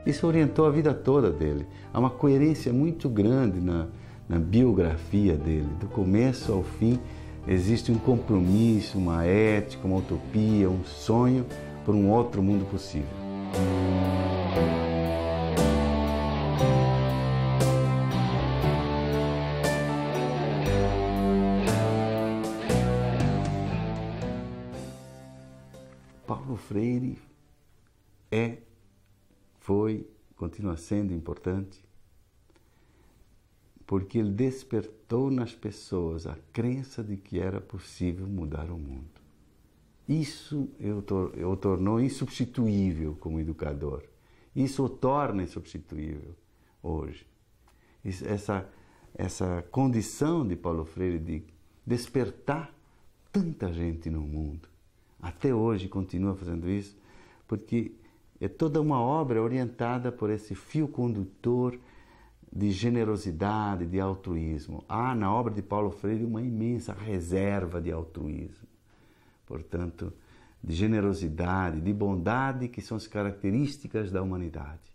Isso orientou a vida toda dele. Há uma coerência muito grande na biografia dele. Do começo ao fim, existe um compromisso, uma ética, uma utopia, um sonho por um outro mundo possível. Paulo Freire continua sendo importante, porque ele despertou nas pessoas a crença de que era possível mudar o mundo. Isso o tornou insubstituível como educador. Isso o torna insubstituível hoje. Essa condição de Paulo Freire de despertar tanta gente no mundo, até hoje continua fazendo isso, porque é toda uma obra orientada por esse fio condutor de generosidade, de altruísmo. Há na obra de Paulo Freire uma imensa reserva de altruísmo. Portanto, de generosidade, de bondade, que são as características da humanidade.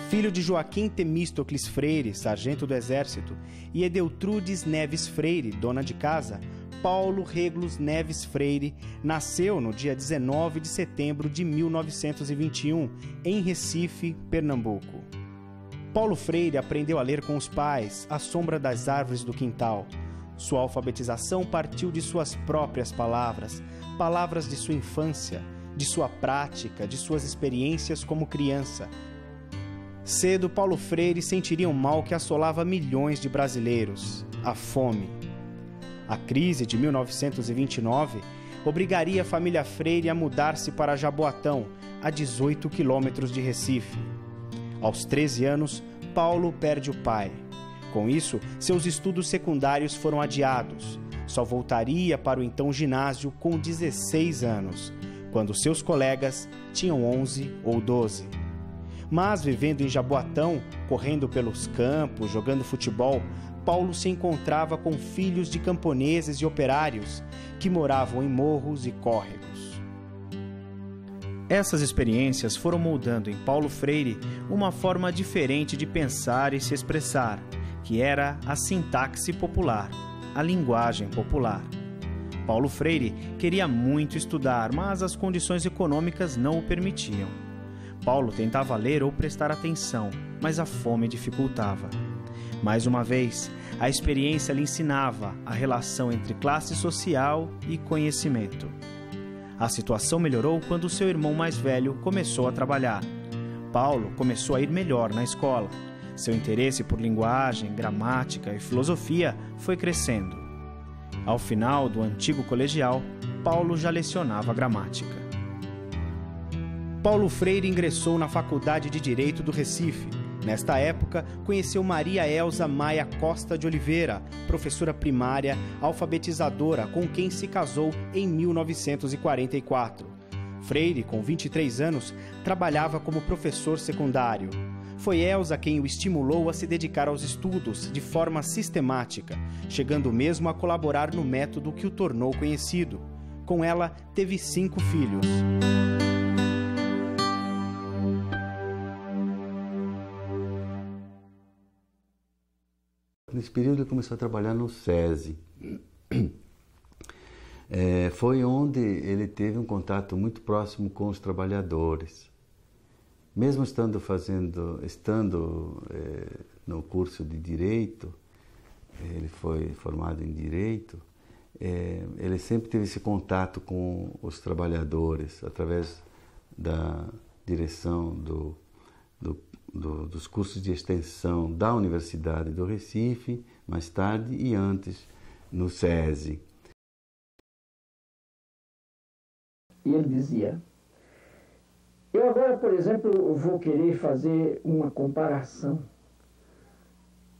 Filho de Joaquim Temístocles Freire, sargento do Exército, e Edeltrudes Neves Freire, dona de casa, Paulo Regulus Neves Freire nasceu no dia 19 de setembro de 1921, em Recife, Pernambuco. Paulo Freire aprendeu a ler com os pais, à sombra das árvores do quintal. Sua alfabetização partiu de suas próprias palavras, palavras de sua infância, de sua prática, de suas experiências como criança. Cedo, Paulo Freire sentiria um mal que assolava milhões de brasileiros: a fome. A crise de 1929 obrigaria a família Freire a mudar-se para Jaboatão, a 18 quilômetros de Recife. Aos 13 anos, Paulo perde o pai. Com isso, seus estudos secundários foram adiados. Só voltaria para o então ginásio com 16 anos, quando seus colegas tinham 11 ou 12. Mas, vivendo em Jaboatão, correndo pelos campos, jogando futebol, Paulo se encontrava com filhos de camponeses e operários que moravam em morros e córregos. Essas experiências foram moldando em Paulo Freire uma forma diferente de pensar e se expressar, que era a sintaxe popular, a linguagem popular. Paulo Freire queria muito estudar, mas as condições econômicas não o permitiam. Paulo tentava ler ou prestar atenção, mas a fome dificultava. Mais uma vez, a experiência lhe ensinava a relação entre classe social e conhecimento. A situação melhorou quando seu irmão mais velho começou a trabalhar. Paulo começou a ir melhor na escola. Seu interesse por linguagem, gramática e filosofia foi crescendo. Ao final do antigo colegial, Paulo já lecionava gramática. Paulo Freire ingressou na Faculdade de Direito do Recife. Nesta época, conheceu Maria Elza Maia Costa de Oliveira, professora primária, alfabetizadora, com quem se casou em 1944. Freire, com 23 anos, trabalhava como professor secundário. Foi Elza quem o estimulou a se dedicar aos estudos de forma sistemática, chegando mesmo a colaborar no método que o tornou conhecido. Com ela, teve 5 filhos. Nesse período ele começou a trabalhar no SESI. Foi onde ele teve um contato muito próximo com os trabalhadores. Mesmo estando no curso de Direito, ele foi formado em Direito, ele sempre teve esse contato com os trabalhadores, através da direção dos cursos de extensão da Universidade do Recife, mais tarde e antes no SESI. E ele dizia: Eu agora, por exemplo, vou querer fazer uma comparação,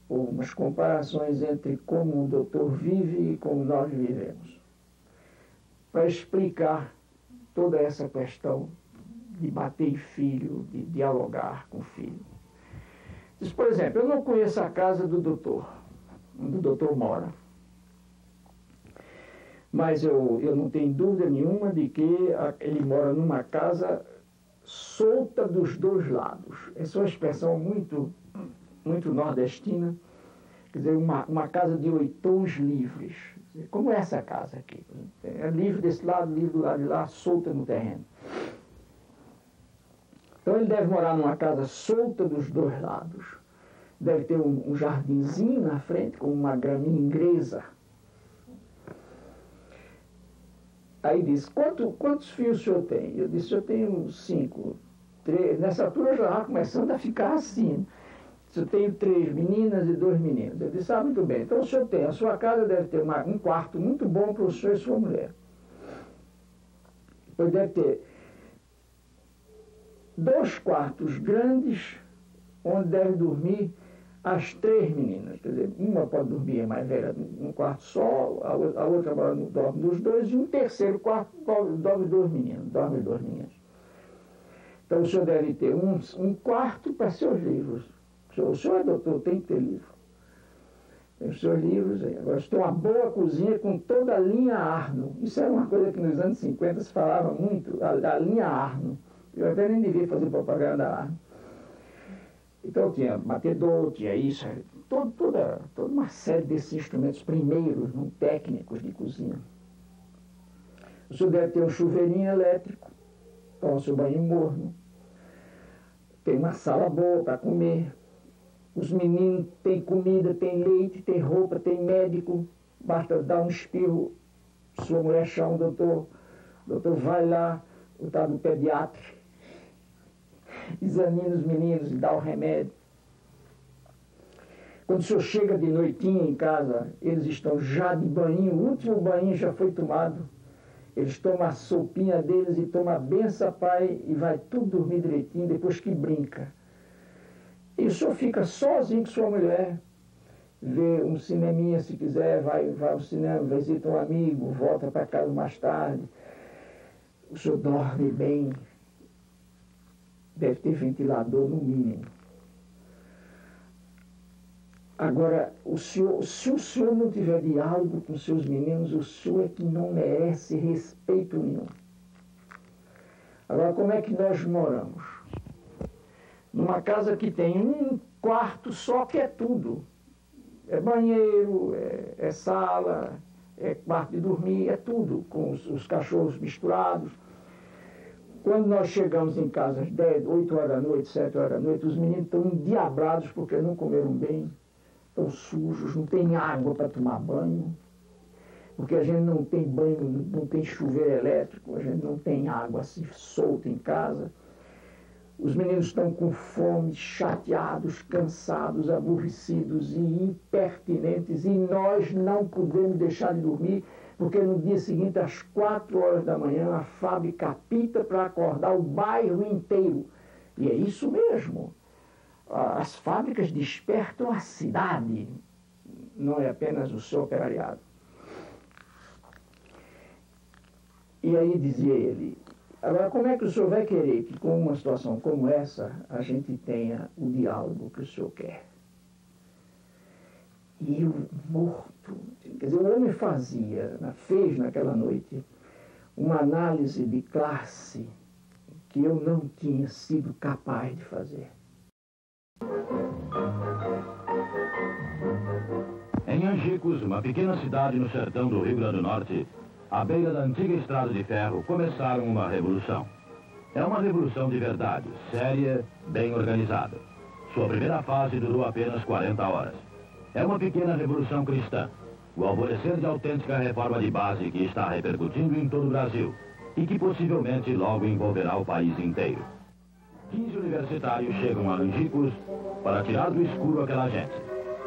ou umas comparações entre como o doutor vive e como nós vivemos, para explicar toda essa questão de bater em filho, de dialogar com o filho. Diz, por exemplo, eu não conheço a casa do doutor, onde o doutor mora, mas eu não tenho dúvida nenhuma de que ele mora numa casa solta dos dois lados. Essa é uma expressão muito nordestina, quer dizer, uma casa de oitões livres. Como é essa casa aqui? É livre desse lado, livre do lado de lá, solta no terreno. Então ele deve morar numa casa solta dos dois lados. Deve ter um jardinzinho na frente com uma graminha inglesa. Aí diz, quantos filhos o senhor tem? Eu disse, eu tenho 5. Nessa altura eu já estava começando a ficar assim. Eu tenho 3 meninas e 2 meninos. Eu disse, muito bem. Então o senhor tem, a sua casa deve ter um quarto muito bom para o senhor e sua mulher. Depois deve ter 2 quartos grandes, onde deve dormir as 3 meninas. Quer dizer, uma pode dormir, a mais velha, num quarto só, a outra dorme nos 2, e um terceiro quarto dorme 2 meninos. Então o senhor deve ter um quarto para seus livros. O senhor é doutor, tem que ter livro. Tem os seus livros aí. Agora, tem uma boa cozinha com toda a linha Arno. Isso era uma coisa que nos anos 50 se falava muito, a linha Arno. Eu até nem devia fazer propaganda da Arno. Então tinha batedor, tinha isso, toda uma série desses instrumentos primeiros, não técnicos de cozinha. O senhor deve ter um chuveirinho elétrico, toma o seu banho morno. Tem uma sala boa para comer. Os meninos têm comida, têm leite, têm roupa, têm médico. Basta dar um espirro, sua mulher chama o doutor vai lá, o tal do pediatra, examina os meninos e dá o remédio. Quando o senhor chega de noitinha em casa, eles estão já de banho, o último banho já foi tomado. Eles tomam a sopinha deles e tomam a benção, pai, e vai tudo dormir direitinho depois que brinca. E o senhor fica sozinho com sua mulher, vê um cineminha se quiser, vai ao cinema, visita um amigo, volta para casa mais tarde. O senhor dorme bem, deve ter ventilador no mínimo. Agora, se o senhor não tiver diálogo com seus meninos, o senhor é que não merece respeito nenhum. Agora, como é que nós moramos? Numa casa que tem um quarto só que é tudo. É banheiro, é sala, é quarto de dormir, é tudo, com os cachorros misturados. Quando nós chegamos em casa às 8 horas da noite, 7 horas da noite, os meninos estão endiabrados porque não comeram bem, estão sujos, não tem água para tomar banho, porque a gente não tem banho, não tem chuveiro elétrico, a gente não tem água assim solta em casa. Os meninos estão com fome, chateados, cansados, aborrecidos e impertinentes, e nós não podemos deixar de dormir, porque no dia seguinte, às 4 horas da manhã, a fábrica apita para acordar o bairro inteiro. E é isso mesmo. As fábricas despertam a cidade, não é apenas o seu operariado. E aí dizia ele, agora como é que o senhor vai querer que com uma situação como essa a gente tenha o diálogo que o senhor quer? E eu morto, quer dizer, o homem fez naquela noite uma análise de classe que eu não tinha sido capaz de fazer. Em Angicos, uma pequena cidade no sertão do Rio Grande do Norte, à beira da antiga estrada de ferro, começaram uma revolução. É uma revolução de verdade, séria, bem organizada. Sua primeira fase durou apenas 40 horas. É uma pequena revolução cristã, o alvorecer de autêntica reforma de base que está repercutindo em todo o Brasil e que possivelmente logo envolverá o país inteiro. 15 universitários chegam a Angicos para tirar do escuro aquela gente.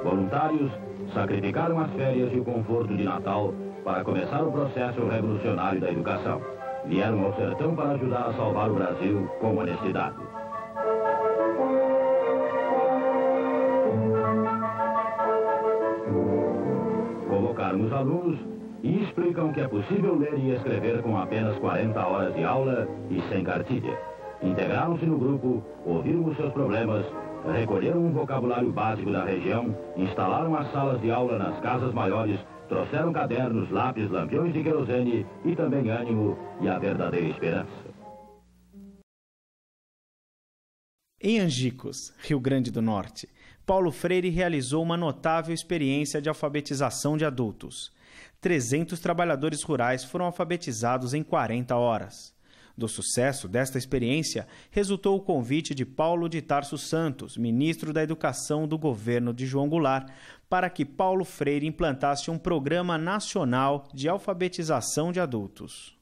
Voluntários sacrificaram as férias e o conforto de Natal para começar o processo revolucionário da educação. vieram ao sertão para ajudar a salvar o Brasil com honestidade. Convocaram os alunos e explicam que é possível ler e escrever com apenas 40 horas de aula e sem cartilha. Integraram-se no grupo, ouviram os seus problemas, recolheram um vocabulário básico da região, instalaram as salas de aula nas casas maiores, trouxeram cadernos, lápis, lampiões de querosene e também ânimo e a verdadeira esperança. Em Angicos, Rio Grande do Norte, Paulo Freire realizou uma notável experiência de alfabetização de adultos. 300 trabalhadores rurais foram alfabetizados em 40 horas. Do sucesso desta experiência, resultou o convite de Paulo de Tarso Santos, ministro da Educação do governo de João Goulart, para que Paulo Freire implantasse um programa nacional de alfabetização de adultos.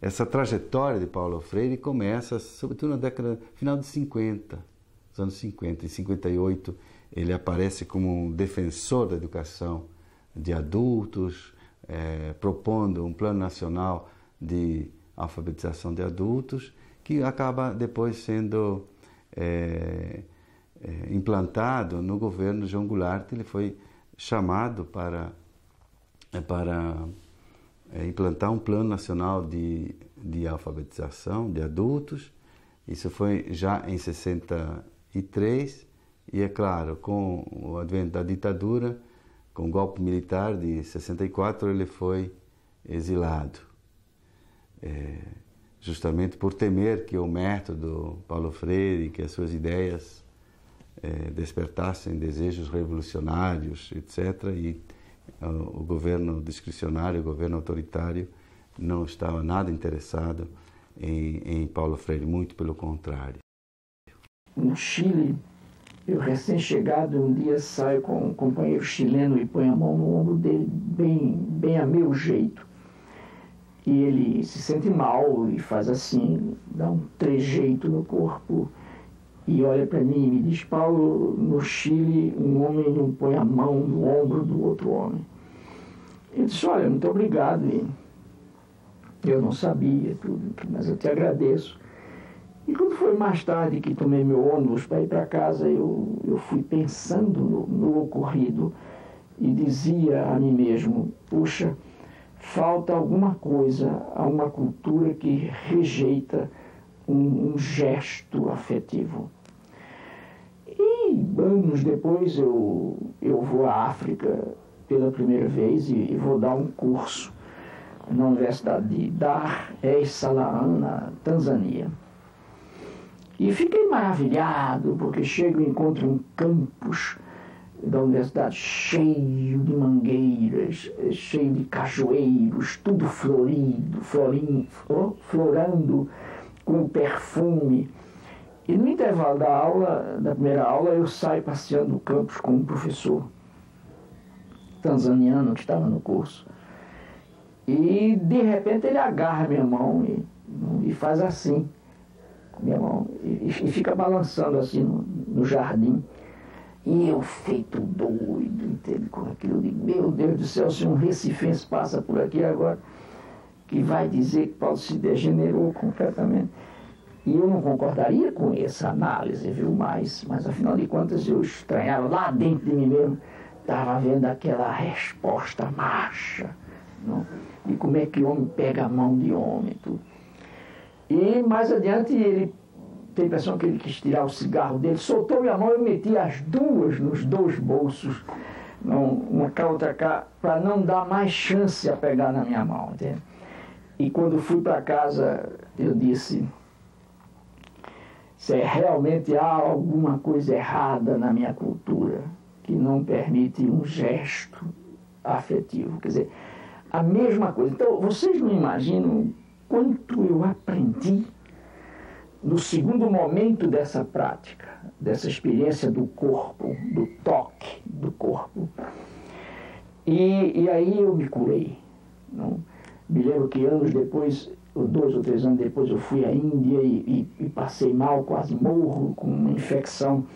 Essa trajetória de Paulo Freire começa, sobretudo na década, final de 50, dos anos 50. Em 58, ele aparece como um defensor da educação de adultos, propondo um plano nacional de alfabetização de adultos, que acaba depois sendo implantado no governo João Goulart. Ele foi chamado para implantar um plano nacional de alfabetização de adultos. Isso foi já em 63 e, é claro, com o advento da ditadura, com o golpe militar de 64, ele foi exilado, justamente por temer que o método Paulo Freire, que as suas ideias despertassem desejos revolucionários, etc., e o governo discricionário, o governo autoritário, não estava nada interessado em Paulo Freire, muito pelo contrário. No Chile, eu recém-chegado, um dia saio com um companheiro chileno e põe a mão no ombro dele, bem a meu jeito. E ele se sente mal e faz assim, dá um trejeito no corpo e olha para mim e me diz: Paulo, no Chile, um homem não põe a mão no ombro do outro homem. Eu disse: olha, muito obrigado. E eu não sabia tudo, mas eu te agradeço. E quando foi mais tarde que tomei meu ônibus para ir para casa, eu fui pensando no ocorrido e dizia a mim mesmo: puxa, falta alguma coisa a uma cultura que rejeita um gesto afetivo. E anos depois eu vou à África pela primeira vez e vou dar um curso na Universidade de Dar es Salaam, na Tanzânia. E fiquei maravilhado, porque chego e encontro um campus da universidade cheio de mangueiras, cheio de cajueiros, tudo florando com perfume. E no intervalo da primeira aula, eu saio passeando no campus com um professor tanzaniano que estava no curso. E, de repente, ele agarra minha mão e faz assim, com minha mão, e fica balançando assim no jardim. E eu, feito doido, entende, com aquilo de: meu Deus do céu, se um recifense passa por aqui agora, que vai dizer que Paulo se degenerou completamente. E eu não concordaria com essa análise, viu? Mas afinal de contas, eu estranhava lá dentro de mim mesmo, estava vendo aquela resposta macha, não? E como é que o homem pega a mão de homem, tudo. E mais adiante ele tem a impressão que ele quis tirar o cigarro dele, soltou minha mão e eu meti as duas nos dois bolsos, uma cá, outra cá, para não dar mais chance a pegar na minha mão, entende? E quando fui para casa, eu disse: se realmente há alguma coisa errada na minha cultura que não permite um gesto afetivo. Quer dizer, a mesma coisa. Então, vocês não imaginam quanto eu aprendi no segundo momento dessa prática, dessa experiência do corpo, do toque do corpo. E aí eu me curei. Não? Me lembro que anos depois, 2 ou 3 anos depois, eu fui à Índia e passei mal, quase morro, com uma infecção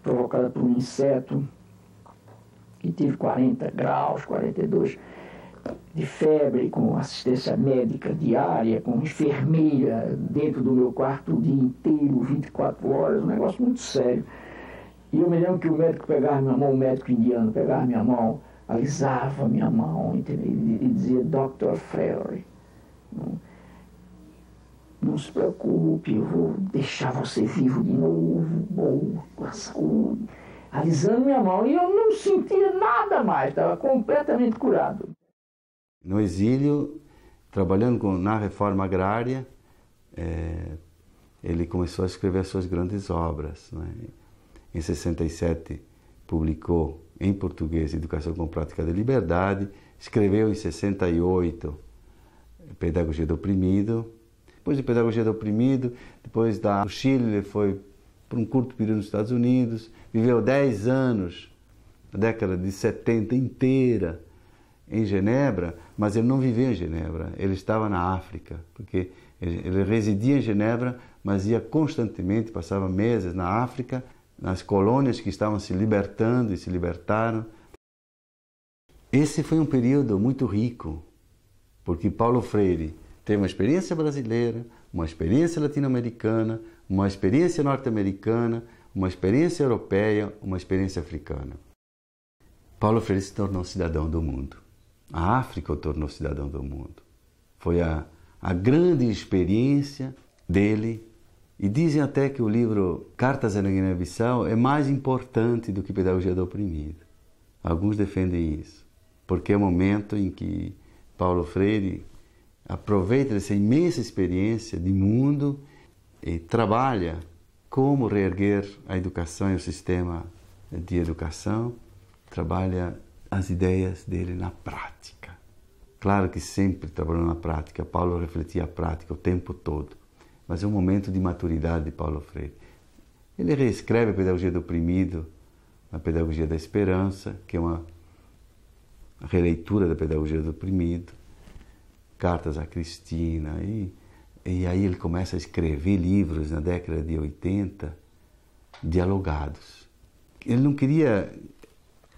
provocada por um inseto, e tive 40 graus, 42 de febre, com assistência médica diária, com enfermeira dentro do meu quarto o dia inteiro, 24 horas, um negócio muito sério. E eu me lembro que o médico pegava minha mão, o médico indiano pegava minha mão, alisava minha mão, entendeu? E dizia: Dr. Freire, não se preocupe, eu vou deixar você vivo de novo, bom, com a saúde. Alisando minha mão, e eu não sentia nada mais, estava completamente curado. No exílio, trabalhando na reforma agrária, ele começou a escrever as suas grandes obras. Né? Em 67, publicou em português Educação com Prática de Liberdade, escreveu em 68 Pedagogia do Oprimido. Depois de Pedagogia do Oprimido, depois do Chile, ele foi por um curto período nos Estados Unidos, viveu 10 anos, a década de 70 inteira, em Genebra, mas ele não vivia em Genebra, ele estava na África, porque ele residia em Genebra, mas ia constantemente, passava meses na África, nas colônias que estavam se libertando e se libertaram. Esse foi um período muito rico, porque Paulo Freire teve uma experiência brasileira, uma experiência latino-americana, uma experiência norte-americana, uma experiência europeia, uma experiência africana. Paulo Freire se tornou cidadão do mundo. A África o tornou cidadão do mundo. Foi a grande experiência dele. E dizem até que o livro Cartas à Guiné-Bissau é mais importante do que Pedagogia do Oprimido. Alguns defendem isso, porque é o momento em que Paulo Freire aproveita essa imensa experiência de mundo e trabalha como reerguer a educação e o sistema de educação, trabalha as ideias dele na prática. Claro que sempre trabalhou na prática, Paulo refletia a prática o tempo todo, mas é um momento de maturidade de Paulo Freire. Ele reescreve a Pedagogia do Oprimido, a Pedagogia da Esperança, que é uma releitura da Pedagogia do Oprimido, Cartas a Cristina, e aí ele começa a escrever livros na década de 80, dialogados. Ele não queria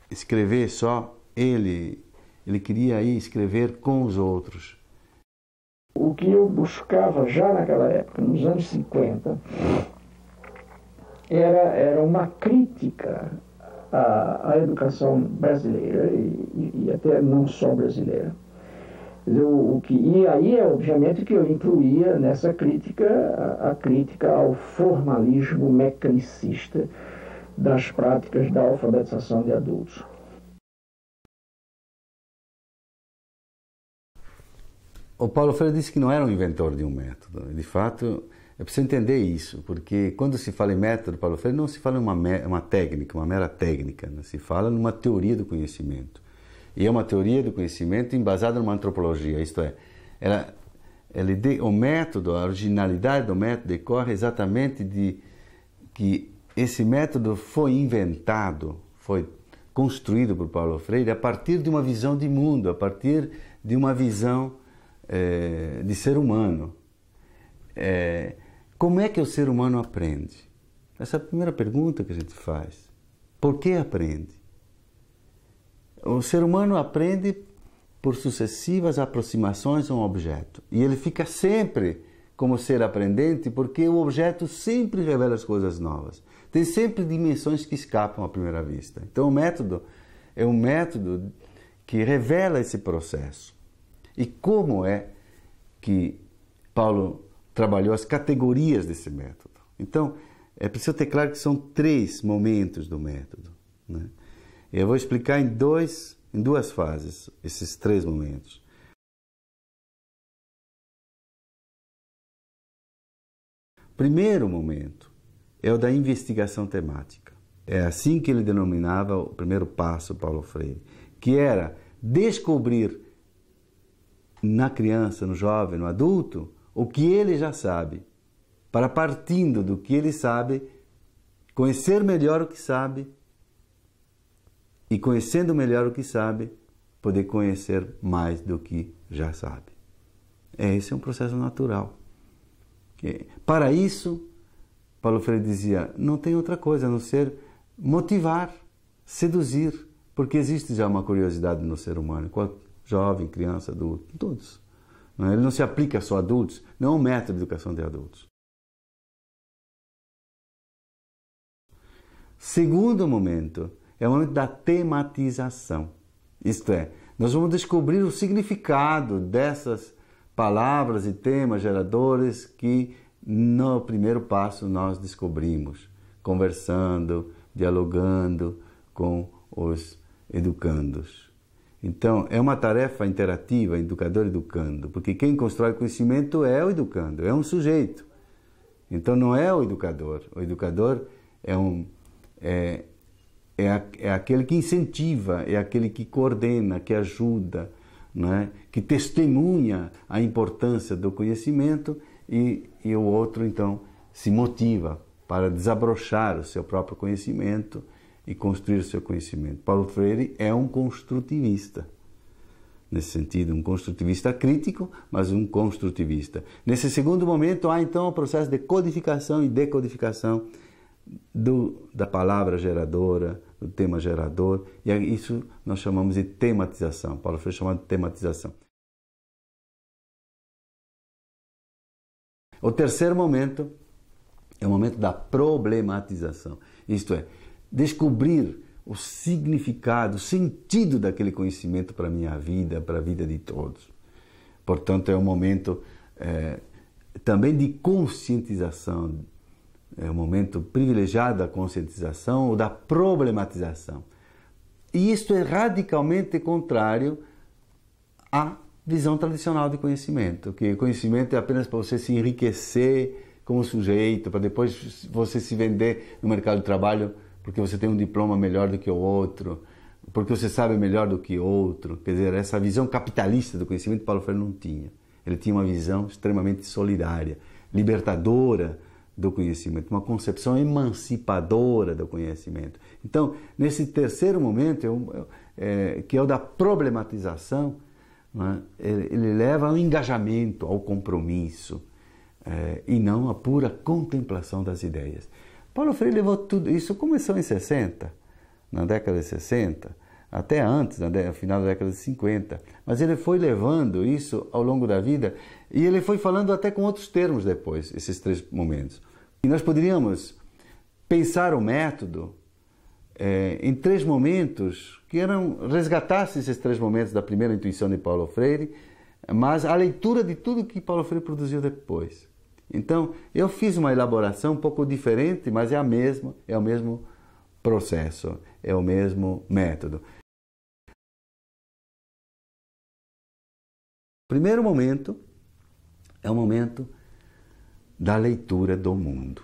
escrever só ele queria aí escrever com os outros. O que eu buscava já naquela época, nos anos 50, era uma crítica à educação brasileira e até não só brasileira. E aí, obviamente, que eu incluía nessa crítica a crítica ao formalismo mecanicista das práticas da alfabetização de adultos. O Paulo Freire disse que não era um inventor de um método. De fato, é preciso entender isso, porque quando se fala em método, Paulo Freire, não se fala em uma técnica, uma mera técnica, né? Se fala numa teoria do conhecimento. E é uma teoria do conhecimento embasada numa antropologia, isto é, o método, a originalidade do método decorre exatamente de que esse método foi inventado, foi construído por Paulo Freire a partir de uma visão de mundo, a partir de uma visão de ser humano. Como é que o ser humano aprende? Essa é a primeira pergunta que a gente faz. Por que aprende? O ser humano aprende por sucessivas aproximações a um objeto. E ele fica sempre como ser aprendente porque o objeto sempre revela as coisas novas. Tem sempre dimensões que escapam à primeira vista. Então o método é um método que revela esse processo. E como é que Paulo trabalhou as categorias desse método? Então, é preciso ter claro que são 3 momentos do método, né? Eu vou explicar em duas fases esses 3 momentos. O primeiro momento é o da investigação temática. É assim que ele denominava o primeiro passo, Paulo Freire, que era descobrir na criança, no jovem, no adulto, o que ele já sabe, para, partindo do que ele sabe, conhecer melhor o que sabe e, conhecendo melhor o que sabe, poder conhecer mais do que já sabe. Esse é um processo natural. Para isso, Paulo Freire dizia, não tem outra coisa a não ser motivar, seduzir, porque existe já uma curiosidade no ser humano, jovem, criança, adulto, todos. Ele não se aplica só a adultos, não é um método de educação de adultos. Segundo momento, é o momento da tematização. Isto é, nós vamos descobrir o significado dessas palavras e temas geradores que no primeiro passo nós descobrimos, conversando, dialogando com os educandos. Então, é uma tarefa interativa, educador-educando, porque quem constrói conhecimento é o educando, é um sujeito. Então, não é o educador é aquele que incentiva, é aquele que coordena, que ajuda, não é? Que testemunha a importância do conhecimento e o outro, então, se motiva para desabrochar o seu próprio conhecimento e construir o seu conhecimento. Paulo Freire é um construtivista. Nesse sentido, um construtivista crítico, mas um construtivista. Nesse segundo momento, há então o processo de codificação e decodificação da palavra geradora, do tema gerador, e isso nós chamamos de tematização. Paulo Freire chama de tematização. O terceiro momento é o momento da problematização, isto é, descobrir o significado, o sentido daquele conhecimento para a minha vida, para a vida de todos. Portanto, é um momento também de conscientização, é um momento privilegiado da conscientização ou da problematização. E isto é radicalmente contrário à visão tradicional de conhecimento, que conhecimento é apenas para você se enriquecer como sujeito, para depois você se vender no mercado de trabalho porque você tem um diploma melhor do que o outro, porque você sabe melhor do que o outro. Quer dizer, essa visão capitalista do conhecimento Paulo Freire não tinha. Ele tinha uma visão extremamente solidária, libertadora do conhecimento, uma concepção emancipadora do conhecimento. Então, nesse terceiro momento, que é o da problematização, né, ele leva ao engajamento, ao compromisso, e não à pura contemplação das ideias. Paulo Freire levou tudo isso, começou em 60, na década de 60, até antes, no final da década de 50, mas ele foi levando isso ao longo da vida e ele foi falando até com outros termos depois, esses três momentos. E nós poderíamos pensar o método em três momentos que resgatassem esses três momentos da primeira intuição de Paulo Freire, mas a leitura de tudo que Paulo Freire produziu depois. Então, eu fiz uma elaboração um pouco diferente, mas é o mesmo processo, é o mesmo método. O primeiro momento é o momento da leitura do mundo.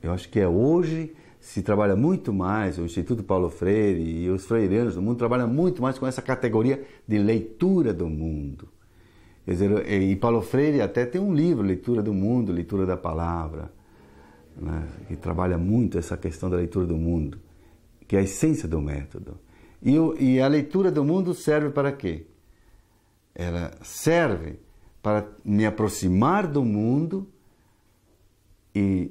Eu acho que hoje se trabalha muito mais, o Instituto Paulo Freire e os freirianos do mundo trabalham muito mais com essa categoria de leitura do mundo. Quer dizer, e Paulo Freire até tem um livro, Leitura do Mundo, Leitura da Palavra, né, que trabalha muito essa questão da leitura do mundo, que é a essência do método. E a leitura do mundo serve para quê? Ela serve para me aproximar do mundo e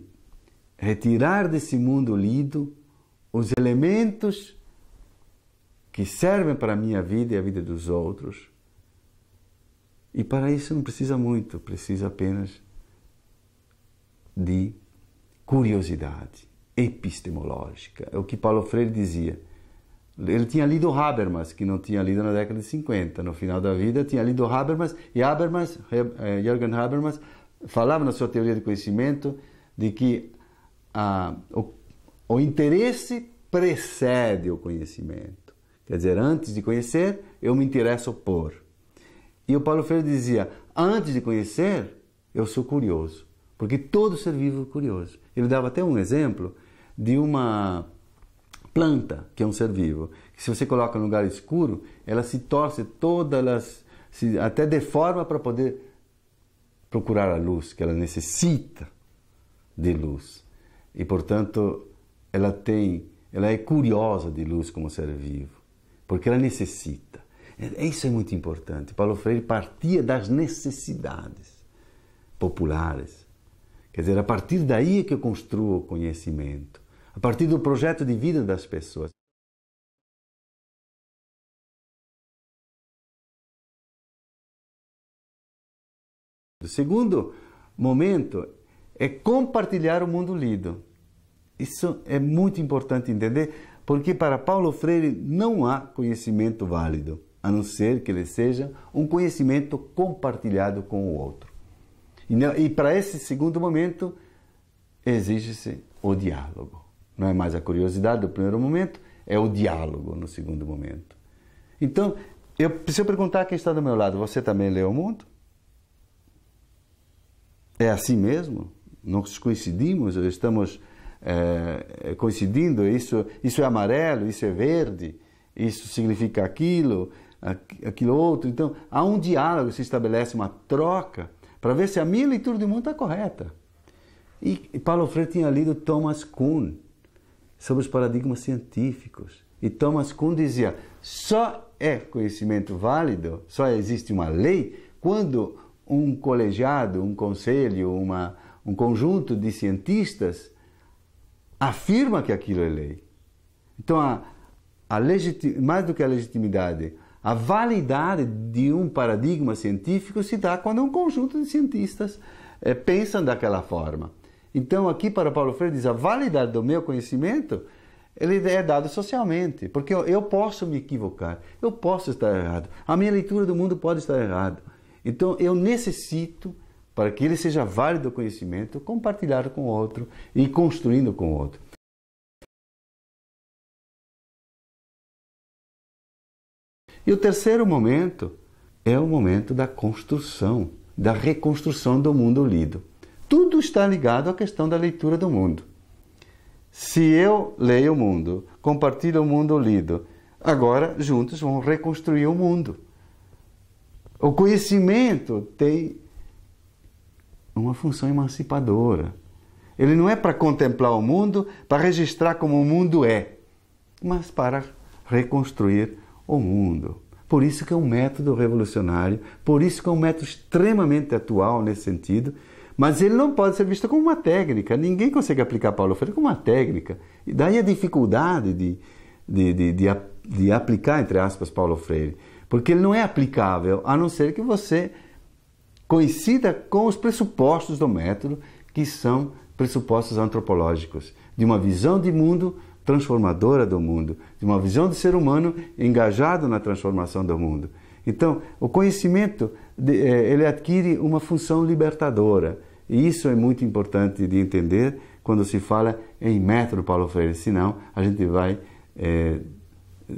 retirar desse mundo lido os elementos que servem para a minha vida e a vida dos outros. E para isso não precisa muito, precisa apenas de curiosidade epistemológica. É o que Paulo Freire dizia. Ele tinha lido Habermas, que não tinha lido na década de 50. No final da vida tinha lido Habermas, e Jürgen Habermas falava na sua teoria de conhecimento de que o interesse precede o conhecimento. Quer dizer, antes de conhecer, eu me interesso por. E o Paulo Freire dizia, antes de conhecer, eu sou curioso. Porque todo ser vivo é curioso. Ele dava até um exemplo de uma planta, que é um ser vivo, que se você coloca num lugar escuro, ela se torce até deforma para poder procurar a luz que ela necessita. de luz. E, portanto, ela é curiosa de luz como ser vivo, porque ela necessita. Isso é muito importante. Paulo Freire partia das necessidades populares. Quer dizer, a partir daí é que eu construo o conhecimento, a partir do projeto de vida das pessoas. O segundo momento é compartilhar o mundo lido. Isso é muito importante entender, porque para Paulo Freire não há conhecimento válido, a não ser que ele seja um conhecimento compartilhado com o outro. E para esse segundo momento, exige-se o diálogo. Não é mais a curiosidade do primeiro momento, é o diálogo no segundo momento. Então, se eu perguntar a quem está do meu lado, você também lê o mundo? É assim mesmo? Nós coincidimos, estamos coincidindo, isso é amarelo, isso é verde, isso significa aquilo outro. Então, há um diálogo, se estabelece uma troca, para ver se a minha leitura do mundo está correta. E Paulo Freire tinha lido Thomas Kuhn sobre os paradigmas científicos. E Thomas Kuhn dizia, só é conhecimento válido, só existe uma lei, quando um colegiado, um conselho, um conjunto de cientistas afirma que aquilo é lei. Então, mais do que a legitimidade, a validade de um paradigma científico se dá quando um conjunto de cientistas pensam daquela forma. Então, aqui para Paulo Freire diz, a validade do meu conhecimento, ele é dado socialmente, porque eu posso me equivocar, eu posso estar errado, a minha leitura do mundo pode estar errada. Então, eu necessito, para que ele seja válido o conhecimento, compartilhar com o outro e construindo com o outro. E o terceiro momento é o momento da construção, da reconstrução do mundo lido. Tudo está ligado à questão da leitura do mundo. Se eu leio o mundo, compartilho o mundo lido, agora juntos vamos reconstruir o mundo. O conhecimento tem uma função emancipadora. Ele não é para contemplar o mundo, para registrar como o mundo é, mas para reconstruir o mundo. Por isso que é um método revolucionário, por isso que é um método extremamente atual nesse sentido, mas ele não pode ser visto como uma técnica. Ninguém consegue aplicar Paulo Freire como uma técnica. E daí a dificuldade de aplicar, entre aspas, Paulo Freire. Porque ele não é aplicável, a não ser que você coincida com os pressupostos do método, que são pressupostos antropológicos, de uma visão de mundo transformadora do mundo, de uma visão de ser humano engajado na transformação do mundo. Então, o conhecimento, ele adquire uma função libertadora, e isso é muito importante de entender quando se fala em método Paulo Freire, senão a gente vai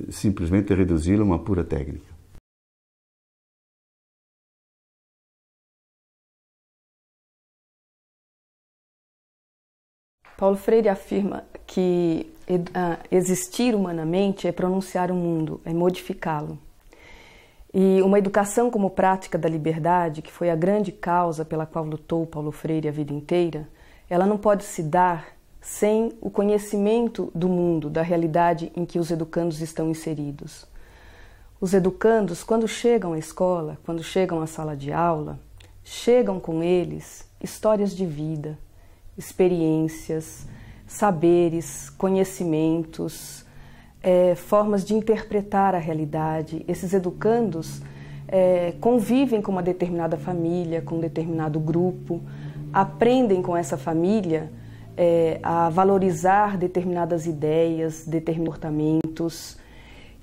simplesmente reduzi-lo a uma pura técnica. Paulo Freire afirma que existir humanamente é pronunciar o mundo, é modificá-lo. E uma educação como prática da liberdade, que foi a grande causa pela qual lutou Paulo Freire a vida inteira, ela não pode se dar sem o conhecimento do mundo, da realidade em que os educandos estão inseridos. Os educandos, quando chegam à escola, quando chegam à sala de aula, chegam com eles histórias de vida, experiências, saberes, conhecimentos, formas de interpretar a realidade. Esses educandos convivem com uma determinada família, com um determinado grupo, aprendem com essa família a valorizar determinadas ideias, determinados comportamentos,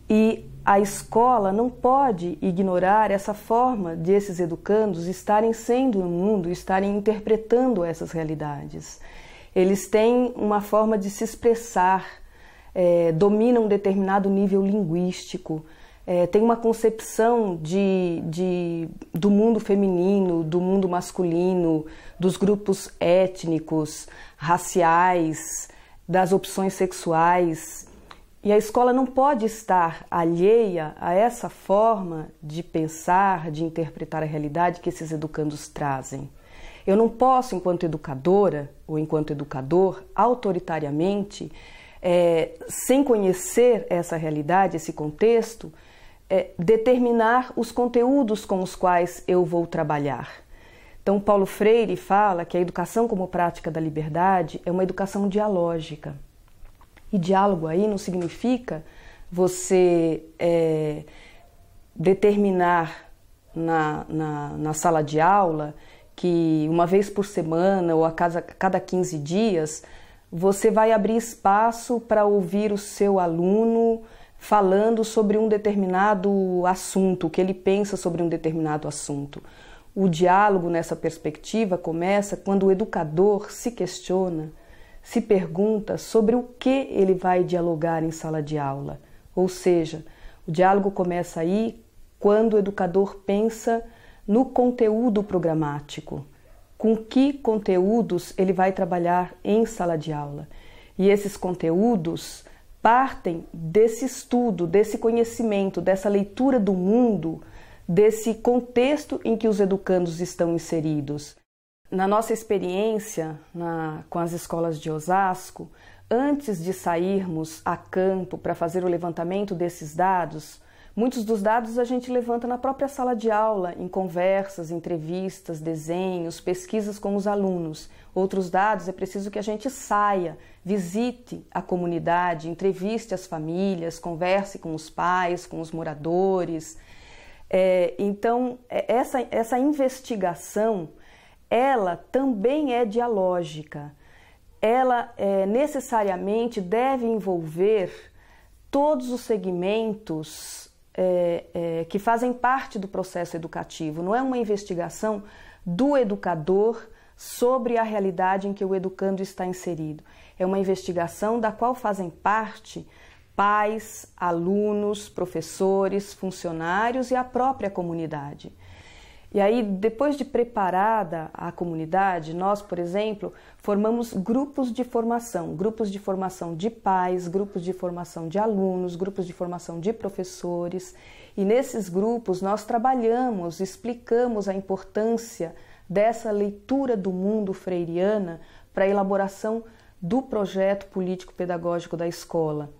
e a escola não pode ignorar essa forma de esses educandos estarem sendo no mundo, estarem interpretando essas realidades. Eles têm uma forma de se expressar, dominam um determinado nível linguístico, têm uma concepção do mundo feminino, do mundo masculino, dos grupos étnicos, raciais, das opções sexuais. E a escola não pode estar alheia a essa forma de pensar, de interpretar a realidade que esses educandos trazem. Eu não posso, enquanto educadora ou enquanto educador, autoritariamente, sem conhecer essa realidade, esse contexto, determinar os conteúdos com os quais eu vou trabalhar. Então, Paulo Freire fala que a educação como prática da liberdade é uma educação dialógica. E diálogo aí não significa você determinar na sala de aula que uma vez por semana ou a cada 15 dias você vai abrir espaço para ouvir o seu aluno falando sobre um determinado assunto, o que ele pensa sobre um determinado assunto. O diálogo nessa perspectiva começa quando o educador se questiona, se pergunta sobre o que ele vai dialogar em sala de aula. Ou seja, o diálogo começa aí quando o educador pensa no conteúdo programático, com que conteúdos ele vai trabalhar em sala de aula. E esses conteúdos partem desse estudo, desse conhecimento, dessa leitura do mundo, desse contexto em que os educandos estão inseridos. Na nossa experiência com as escolas de Osasco, antes de sairmos a campo para fazer o levantamento desses dados, muitos dos dados a gente levanta na própria sala de aula, em conversas, entrevistas, desenhos, pesquisas com os alunos. Outros dados é preciso que a gente saia, visite a comunidade, entreviste as famílias, converse com os pais, com os moradores. Então, essa investigação, ela também é dialógica. Ela necessariamente deve envolver todos os segmentos que fazem parte do processo educativo. Não é uma investigação do educador sobre a realidade em que o educando está inserido. É uma investigação da qual fazem parte pais, alunos, professores, funcionários e a própria comunidade. E aí, depois de preparada a comunidade, nós, por exemplo, formamos grupos de formação de pais, grupos de formação de alunos, grupos de formação de professores. E nesses grupos nós trabalhamos, explicamos a importância dessa leitura do mundo freiriana para a elaboração do projeto político-pedagógico da escola.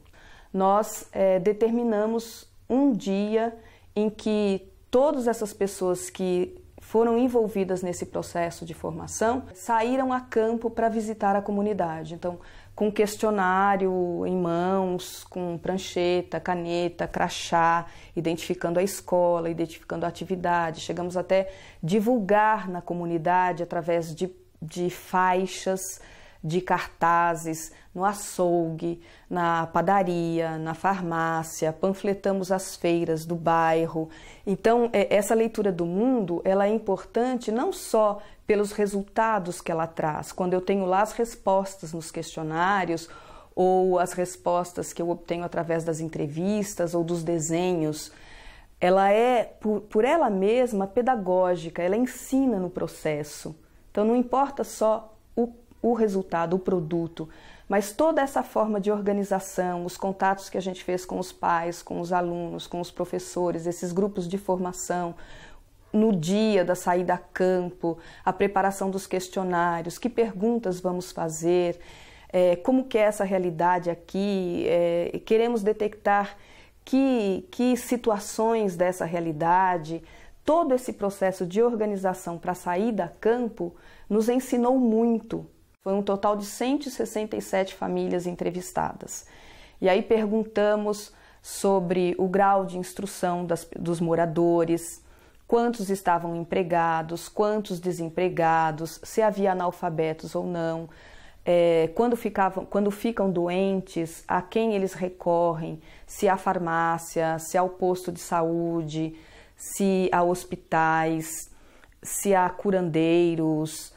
Nós determinamos um dia em que todas essas pessoas que foram envolvidas nesse processo de formação saíram a campo para visitar a comunidade. Então, com questionário em mãos, com prancheta, caneta, crachá, identificando a escola, identificando a atividade. Chegamos até divulgar na comunidade através de faixas, de cartazes, no açougue, na padaria, na farmácia, panfletamos as feiras do bairro. Então, essa leitura do mundo, ela é importante não só pelos resultados que ela traz. Quando eu tenho lá as respostas nos questionários, ou as respostas que eu obtenho através das entrevistas ou dos desenhos, ela é, por ela mesma, pedagógica, ela ensina no processo. Então, não importa só o resultado, o produto, mas toda essa forma de organização, os contatos que a gente fez com os pais, com os alunos, com os professores, esses grupos de formação, no dia da saída a campo, a preparação dos questionários, que perguntas vamos fazer, como que é essa realidade aqui, queremos detectar que situações dessa realidade. Todo esse processo de organização para a saída a campo nos ensinou muito. Foi um total de 167 famílias entrevistadas. E aí perguntamos sobre o grau de instrução dos moradores, quantos estavam empregados, quantos desempregados, se havia analfabetos ou não, quando ficam doentes, a quem eles recorrem, se há farmácia, se há o posto de saúde, se há hospitais, se há curandeiros,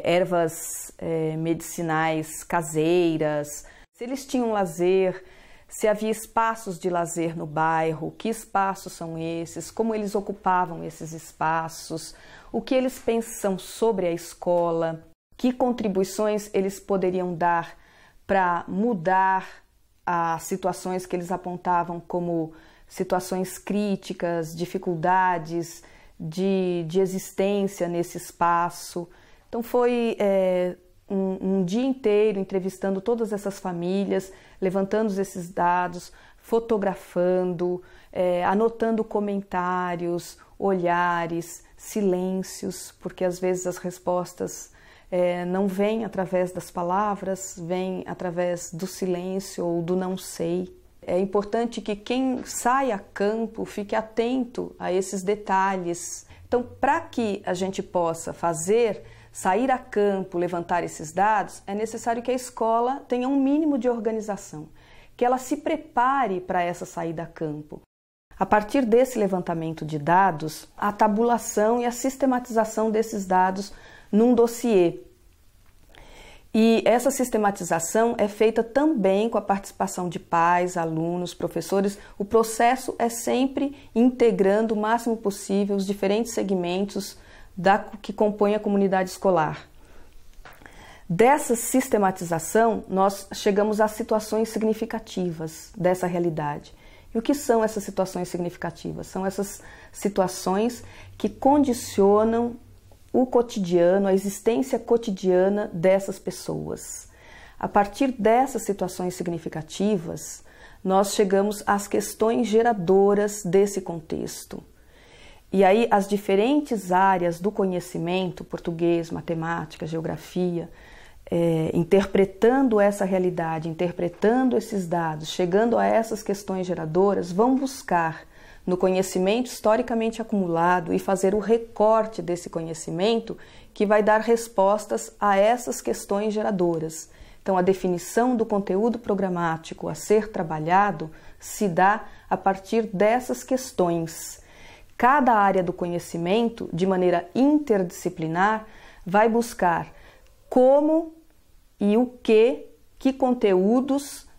ervas medicinais caseiras, se eles tinham lazer, se havia espaços de lazer no bairro, que espaços são esses, como eles ocupavam esses espaços, o que eles pensam sobre a escola, que contribuições eles poderiam dar para mudar as situações que eles apontavam como situações críticas, dificuldades de existência nesse espaço. Então foi um dia inteiro entrevistando todas essas famílias, levantando esses dados, fotografando, anotando comentários, olhares, silêncios, porque às vezes as respostas não vêm através das palavras, vêm através do silêncio ou do não sei. É importante que quem sai a campo fique atento a esses detalhes. Então, para que a gente possa sair a campo, levantar esses dados, é necessário que a escola tenha um mínimo de organização, que ela se prepare para essa saída a campo. A partir desse levantamento de dados, a tabulação e a sistematização desses dados num dossiê. E essa sistematização é feita também com a participação de pais, alunos, professores. O processo é sempre integrando o máximo possível os diferentes segmentos que compõem a comunidade escolar. Dessa sistematização, nós chegamos às situações significativas dessa realidade. E o que são essas situações significativas? São essas situações que condicionam o cotidiano, a existência cotidiana dessas pessoas. A partir dessas situações significativas, nós chegamos às questões geradoras desse contexto. E aí as diferentes áreas do conhecimento, português, matemática, geografia, interpretando essa realidade, interpretando esses dados, chegando a essas questões geradoras, vão buscar no conhecimento historicamente acumulado e fazer o recorte desse conhecimento que vai dar respostas a essas questões geradoras. Então, a definição do conteúdo programático a ser trabalhado se dá a partir dessas questões. Cada área do conhecimento, de maneira interdisciplinar, vai buscar como e o que conteúdos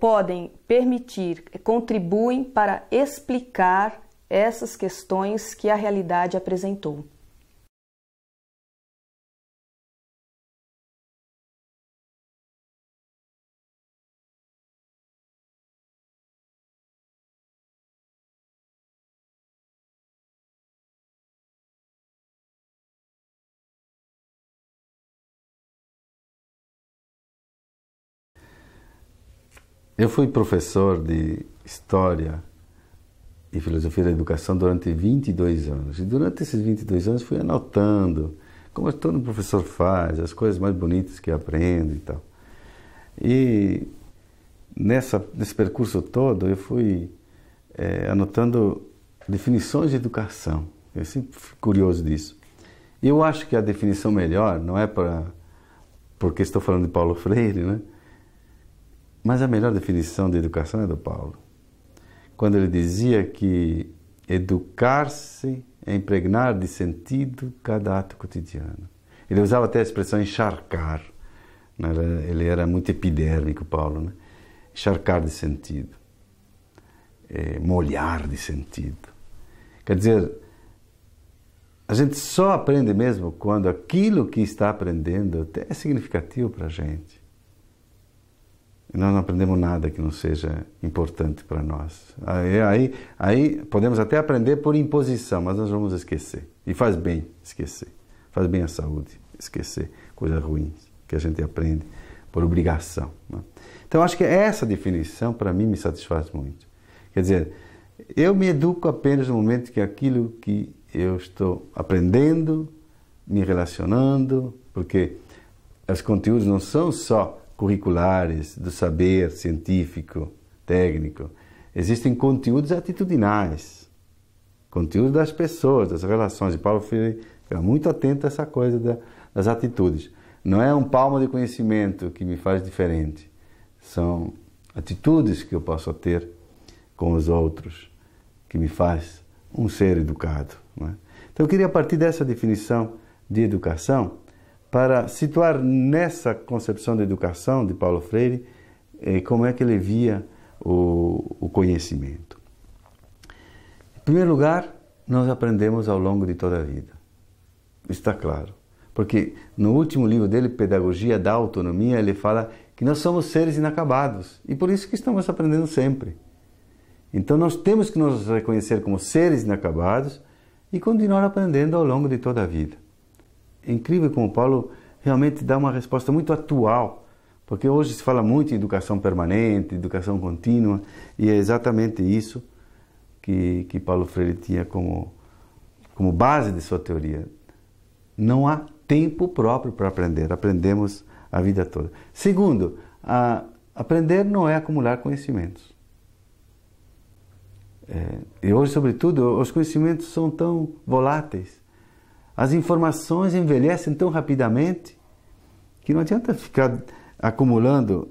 podem permitir, contribuem para explicar essas questões que a realidade apresentou. Eu fui professor de História e Filosofia da Educação durante 22 anos. E durante esses 22 anos fui anotando, como todo professor faz, as coisas mais bonitas que aprende e tal. E nesse percurso todo eu fui anotando definições de educação. Eu sempre fui curioso disso. E eu acho que a definição melhor, não é porque estou falando de Paulo Freire, né? Mas a melhor definição de educação é do Paulo. Quando ele dizia que educar-se é impregnar de sentido cada ato cotidiano. Ele usava até a expressão encharcar. Ele era muito epidérmico, Paulo, né? Encharcar de sentido. Molhar de sentido. Quer dizer, a gente só aprende mesmo quando aquilo que está aprendendo é significativo para a gente. Nós não aprendemos nada que não seja importante para nós. Aí podemos até aprender por imposição, mas nós vamos esquecer. E faz bem esquecer. Faz bem à saúde esquecer coisas ruins que a gente aprende por obrigação, né? Então, acho que essa definição, para mim, me satisfaz muito. Quer dizer, eu me educo apenas no momento que aquilo que eu estou aprendendo, me relacionando, porque os conteúdos não são só curriculares, do saber científico, técnico. Existem conteúdos atitudinais, conteúdos das pessoas, das relações. E Paulo Freire fica muito atento a essa coisa das atitudes. Não é um palmo de conhecimento que me faz diferente. São atitudes que eu posso ter com os outros, que me faz um ser educado, não é? Então eu queria partir dessa definição de educação para situar nessa concepção de educação de Paulo Freire como é que ele via o conhecimento. Em primeiro lugar, nós aprendemos ao longo de toda a vida. Isso está claro. Porque no último livro dele, Pedagogia da Autonomia, ele fala que nós somos seres inacabados e por isso que estamos aprendendo sempre. Então nós temos que nos reconhecer como seres inacabados e continuar aprendendo ao longo de toda a vida. é incrível como Paulo realmente dá uma resposta muito atual, porque hoje se fala muito em educação permanente, educação contínua, e é exatamente isso que Paulo Freire tinha como base de sua teoria. Não há tempo próprio para aprender, aprendemos a vida toda. Segundo, aprender não é acumular conhecimentos. E hoje, sobretudo, os conhecimentos são tão voláteis, as informações envelhecem tão rapidamente que não adianta ficar acumulando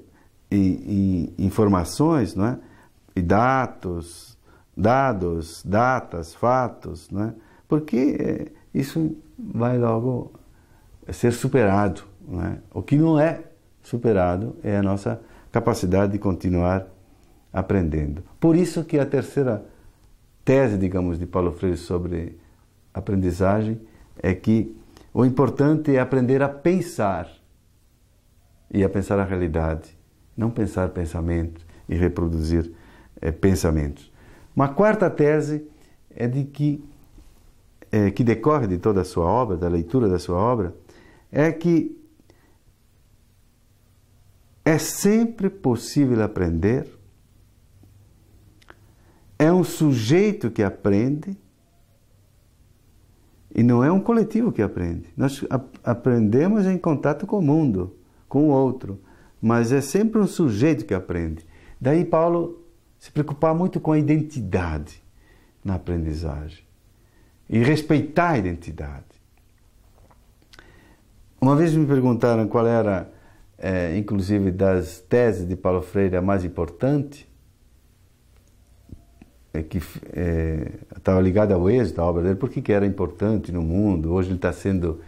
informações, não é? E dados, datas, fatos, não é? Porque isso vai logo ser superado, não é? O que não é superado é a nossa capacidade de continuar aprendendo. Por isso que a terceira tese, digamos, de Paulo Freire sobre aprendizagem é que o importante é aprender a pensar e a pensar a realidade, não pensar pensamentos e reproduzir pensamentos. Uma quarta tese é de que decorre de toda a sua obra, da leitura da sua obra, é que é sempre possível aprender, é um sujeito que aprende e não é um coletivo que aprende. Nós aprendemos em contato com o mundo, com o outro, mas é sempre um sujeito que aprende. Daí Paulo se preocupar muito com a identidade na aprendizagem e respeitar a identidade. Uma vez me perguntaram qual era, inclusive, das teses de Paulo Freire a mais importante, que estava ligada ao êxito da obra dele, por que era importante no mundo. Hoje ele está sendo...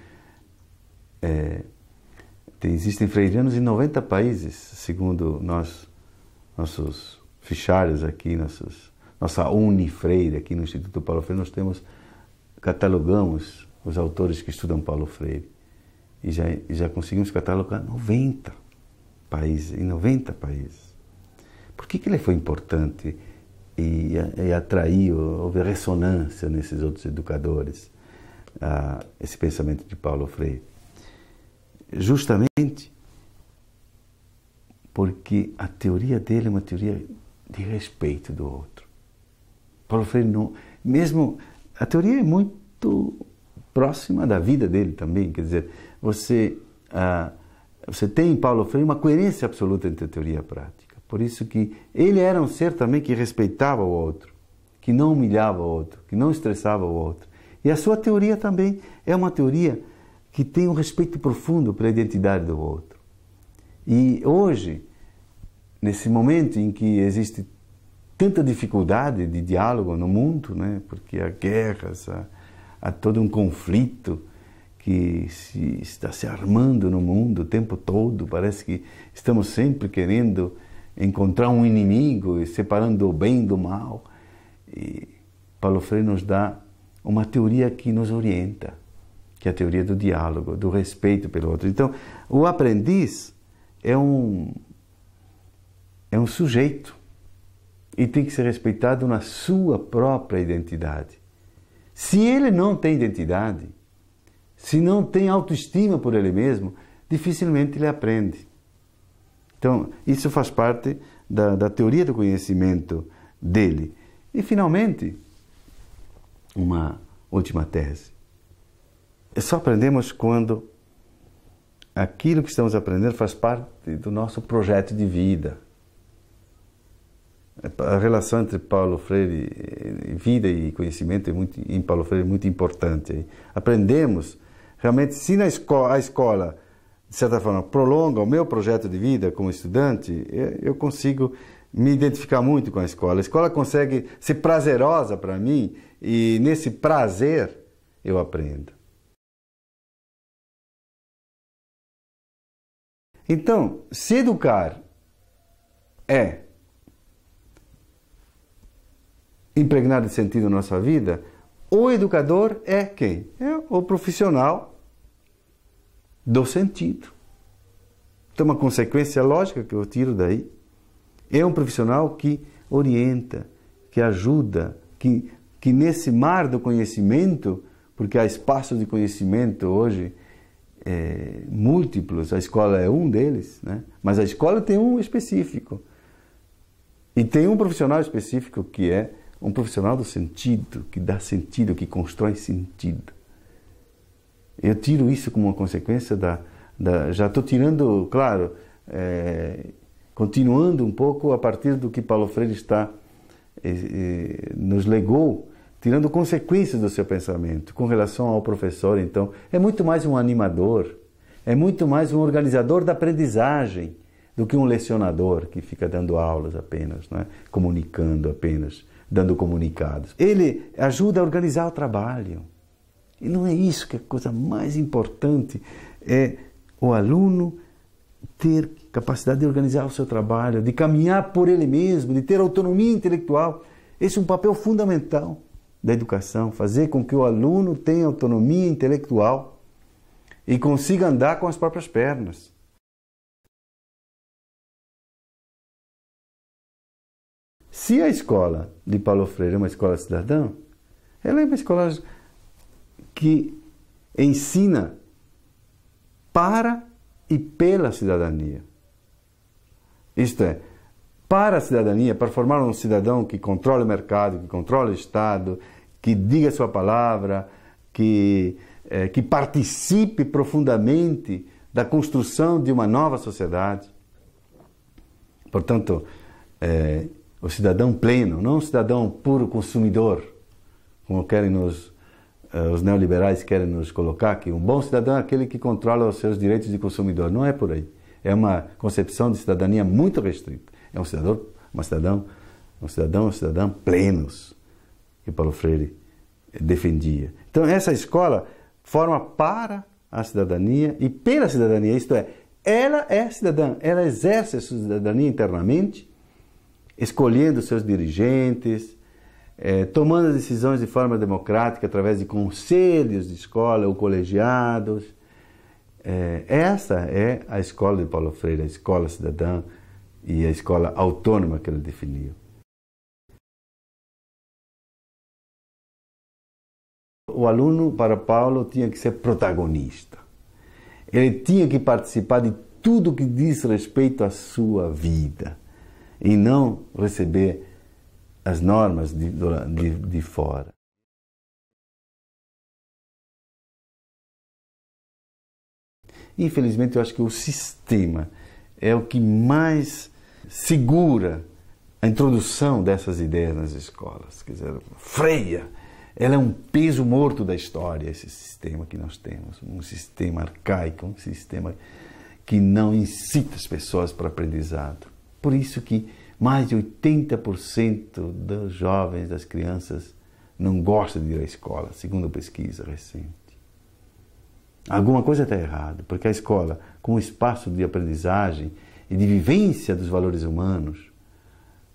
existem freirianos em 90 países, segundo nossos fichários aqui, nossa Unifreire aqui no Instituto Paulo Freire, nós catalogamos os autores que estudam Paulo Freire e já conseguimos catalogar 90 países, em 90 países. Por que ele foi importante e atraiu, houve ressonância nesses outros educadores, esse pensamento de Paulo Freire? Justamente porque a teoria dele é uma teoria de respeito do outro. Paulo Freire não... Mesmo a teoria é muito próxima da vida dele também, quer dizer, você tem em Paulo Freire uma coerência absoluta entre a teoria e a prática. Por isso que ele era um ser também que respeitava o outro, que não humilhava o outro, que não estressava o outro. E a sua teoria também é uma teoria que tem um respeito profundo pela identidade do outro. E hoje, nesse momento em que existe tanta dificuldade de diálogo no mundo, né? Porque há guerras, há todo um conflito que está se armando no mundo o tempo todo, parece que estamos sempre querendo encontrar um inimigo e separando o bem do mal. E Paulo Freire nos dá uma teoria que nos orienta, que é a teoria do diálogo, do respeito pelo outro. Então, o aprendiz é um sujeito e tem que ser respeitado na sua própria identidade. Se ele não tem identidade, se não tem autoestima por ele mesmo, dificilmente ele aprende. Então, isso faz parte da teoria do conhecimento dele. E, finalmente, uma última tese. Só aprendemos quando aquilo que estamos aprendendo faz parte do nosso projeto de vida. A relação entre Paulo Freire, vida e conhecimento, em Paulo Freire é muito importante. Aprendemos, realmente, se a escola, de certa forma, prolonga o meu projeto de vida como estudante, eu consigo me identificar muito com a escola. A escola consegue ser prazerosa para mim e, nesse prazer, eu aprendo. Então, se educar é impregnar de sentido na nossa vida, o educador é quem? É o profissional do sentido. Então, uma consequência lógica que eu tiro daí é um profissional que orienta, que ajuda, que nesse mar do conhecimento, porque há espaços de conhecimento hoje múltiplos, a escola é um deles, né? Mas a escola tem um específico. E tem um profissional específico que é um profissional do sentido, que dá sentido, que constrói sentido. Eu tiro isso como uma consequência já estou tirando, claro, continuando um pouco a partir do que Paulo Freire nos legou, tirando consequências do seu pensamento com relação ao professor. Então, é muito mais um animador, é muito mais um organizador da aprendizagem do que um lecionador que fica dando aulas apenas, né? Comunicando apenas, dando comunicados. Ele ajuda a organizar o trabalho. E não é isso que é a coisa mais importante, é o aluno ter capacidade de organizar o seu trabalho, de caminhar por ele mesmo, de ter autonomia intelectual. Esse é um papel fundamental da educação, fazer com que o aluno tenha autonomia intelectual e consiga andar com as próprias pernas. Se a escola de Paulo Freire é uma escola cidadã, ela é uma escola que ensina para e pela cidadania. Isto é, para a cidadania, para formar um cidadão que controle o mercado, que controle o Estado, que diga a sua palavra, que participe profundamente da construção de uma nova sociedade. Portanto, o cidadão pleno, não um cidadão puro consumidor, como querem os neoliberais querem nos colocar, que um bom cidadão é aquele que controla os seus direitos de consumidor. Não é por aí. É uma concepção de cidadania muito restrita. É um cidadão plenos, que Paulo Freire defendia. Então, essa escola forma para a cidadania e pela cidadania, isto é, ela é cidadã, ela exerce a sua cidadania internamente, escolhendo seus dirigentes, tomando as decisões de forma democrática através de conselhos de escola ou colegiados. Essa é a escola de Paulo Freire, a escola cidadã e a escola autônoma que ele definiu. O aluno, para Paulo, tinha que ser protagonista. Ele tinha que participar de tudo que diz respeito à sua vida e não receber as normas de fora. Infelizmente, eu acho que o sistema é o que mais segura a introdução dessas ideias nas escolas. Quer dizer, freia. Ela é um peso morto da história, esse sistema que nós temos. Um sistema arcaico, um sistema que não incita as pessoas para o aprendizado. Por isso que mais de 80% dos jovens, das crianças, não gostam de ir à escola, segundo pesquisa recente. Alguma coisa está errada, porque a escola, como espaço de aprendizagem e de vivência dos valores humanos,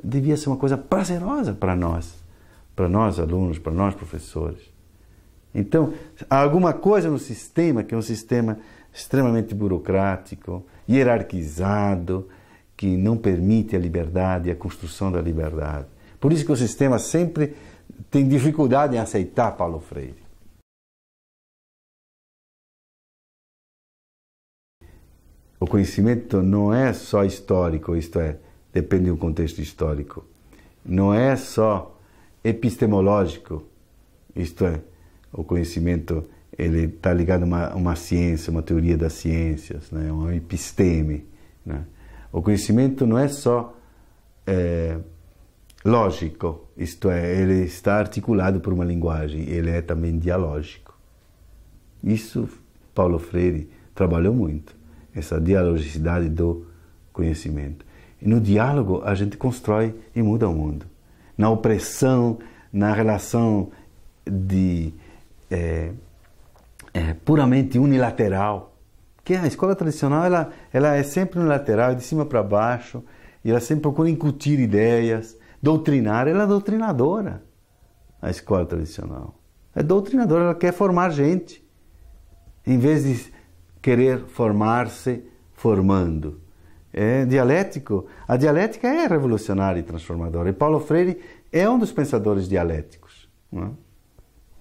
devia ser uma coisa prazerosa para nós alunos, para nós professores. Então, há alguma coisa no sistema, que é um sistema extremamente burocrático, hierarquizado, que não permite a liberdade e a construção da liberdade. Por isso que o sistema sempre tem dificuldade em aceitar Paulo Freire. O conhecimento não é só histórico, isto é, depende do contexto histórico. Não é só epistemológico, isto é, o conhecimento ele está ligado a uma ciência, uma teoria das ciências, né? Uma episteme, né? O conhecimento não é só lógico, isto é, ele está articulado por uma linguagem, ele é também dialógico. Isso Paulo Freire trabalhou muito, essa dialogicidade do conhecimento. E no diálogo a gente constrói e muda o mundo. Na opressão, na relação puramente unilateral, que a escola tradicional ela é sempre unilateral, de cima para baixo, e ela sempre procura incutir ideias, doutrinar. Ela é doutrinadora, a escola tradicional. É doutrinadora, ela quer formar gente, em vez de querer formar-se formando. É dialético. A dialética é revolucionária e transformadora. E Paulo Freire é um dos pensadores dialéticos. Não é?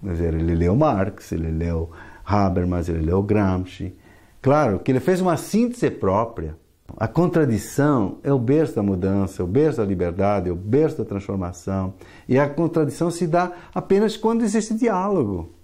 Quer dizer, ele leu Marx, ele leu Habermas, ele leu Gramsci, Claro que ele fez uma síntese própria. A contradição é o berço da mudança, é o berço da liberdade, é o berço da transformação. E a contradição se dá apenas quando existe diálogo.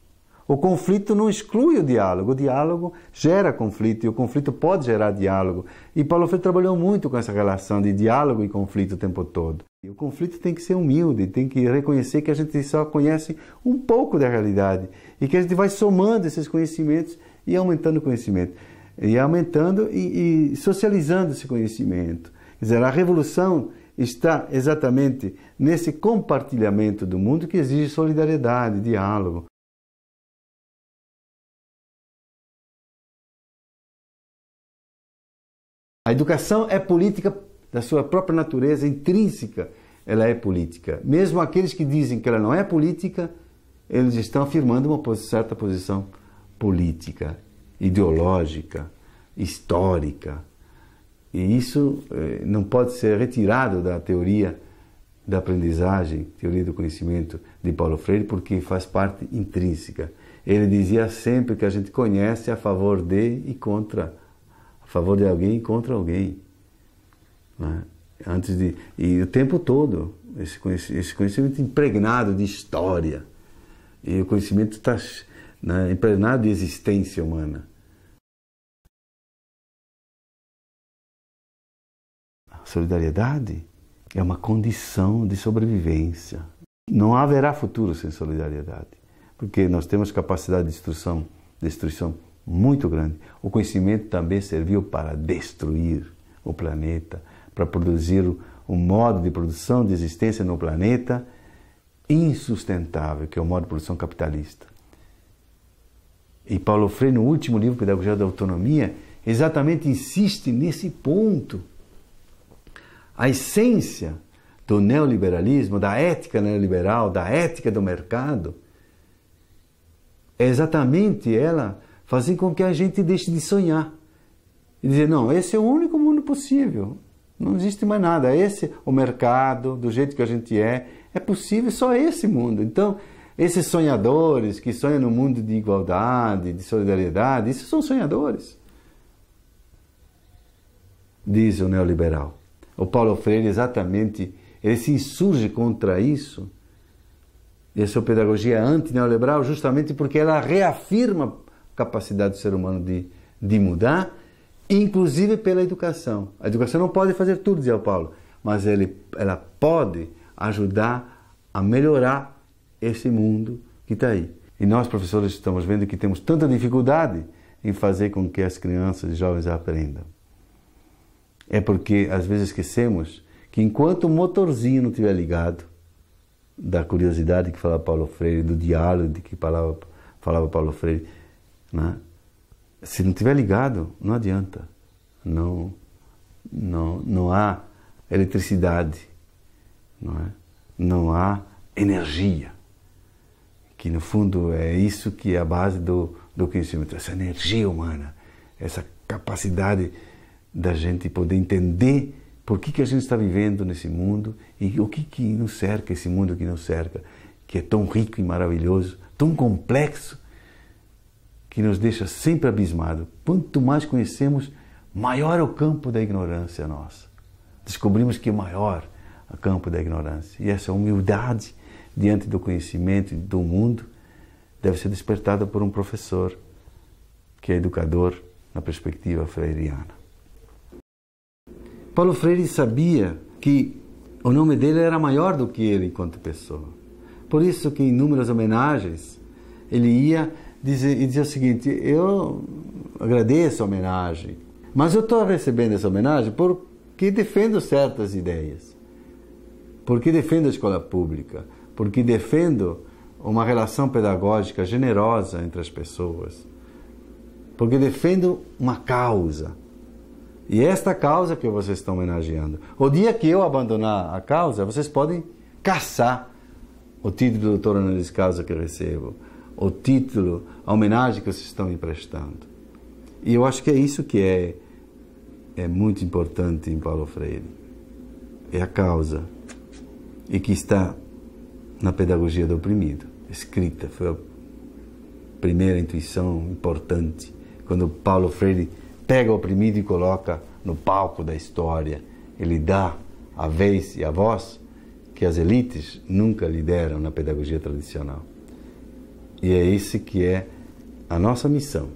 O conflito não exclui o diálogo gera conflito e o conflito pode gerar diálogo. E Paulo Freire trabalhou muito com essa relação de diálogo e conflito o tempo todo. E o conflito tem que ser humilde, tem que reconhecer que a gente só conhece um pouco da realidade e que a gente vai somando esses conhecimentos e aumentando o conhecimento. E aumentando e socializando esse conhecimento. Quer dizer, a revolução está exatamente nesse compartilhamento do mundo que exige solidariedade, diálogo. A educação é política da sua própria natureza intrínseca, ela é política. Mesmo aqueles que dizem que ela não é política, eles estão afirmando uma certa posição política, ideológica, histórica. E isso não pode ser retirado da teoria da aprendizagem, teoria do conhecimento de Paulo Freire, porque faz parte intrínseca. Ele dizia sempre que a gente conhece a favor de e contra, a favor de alguém e contra alguém. Né? E o tempo todo, esse conhecimento impregnado de história, e o conhecimento está impregnado de existência humana. A solidariedade é uma condição de sobrevivência. Não haverá futuro sem solidariedade, porque nós temos capacidade de destruição muito grande. O conhecimento também serviu para destruir o planeta, para produzir um modo de produção de existência no planeta insustentável, que é o modo de produção capitalista. E Paulo Freire, no último livro, Pedagogia da Autonomia, exatamente insiste nesse ponto. A essência do neoliberalismo, da ética neoliberal, da ética do mercado, é exatamente ela fazer com que a gente deixe de sonhar. E dizer, não, esse é o único mundo possível. Não existe mais nada. Esse é o mercado, do jeito que a gente é possível só esse mundo. Então, esses sonhadores que sonham no mundo de igualdade, de solidariedade, esses são sonhadores, diz o neoliberal. O Paulo Freire, exatamente, ele se insurge contra isso, e a sua pedagogia anti-neoliberal, justamente porque ela reafirma a capacidade do ser humano de mudar, inclusive pela educação. A educação não pode fazer tudo, dizia o Paulo, mas ela pode ajudar a melhorar esse mundo que está aí. E nós, professores, estamos vendo que temos tanta dificuldade em fazer com que as crianças e jovens aprendam. É porque, às vezes, esquecemos que enquanto o motorzinho não estiver ligado, da curiosidade que falava Paulo Freire, do diálogo de que falava Paulo Freire, né? Se não estiver ligado, não adianta. Não há eletricidade, não há energia. Que, no fundo, é isso que é a base do conhecimento, essa energia humana, essa capacidade da gente poder entender por que a gente está vivendo nesse mundo e o que nos cerca, esse mundo que nos cerca, que é tão rico e maravilhoso, tão complexo, que nos deixa sempre abismado. Quanto mais conhecemos, maior é o campo da ignorância nossa. Descobrimos que é maior o campo da ignorância. E essa humildade diante do conhecimento e do mundo deve ser despertada por um professor que é educador na perspectiva freiriana. Paulo Freire sabia que o nome dele era maior do que ele enquanto pessoa. Por isso que em inúmeras homenagens ele ia dizer o seguinte: eu agradeço a homenagem, mas eu estou recebendo essa homenagem porque defendo certas ideias, porque defendo a escola pública, porque defendo uma relação pedagógica generosa entre as pessoas, porque defendo uma causa. E esta causa que vocês estão homenageando. O dia que eu abandonar a causa, vocês podem caçar o título de doutor honoris causa que eu recebo, o título, a homenagem que vocês estão me prestando. E eu acho que é isso que é muito importante em Paulo Freire. É a causa. E que está na pedagogia do oprimido. Escrita, foi a primeira intuição importante quando Paulo Freire pega o oprimido e coloca no palco da história, ele dá a vez e a voz que as elites nunca lhe deram na pedagogia tradicional. E é esse que é a nossa missão.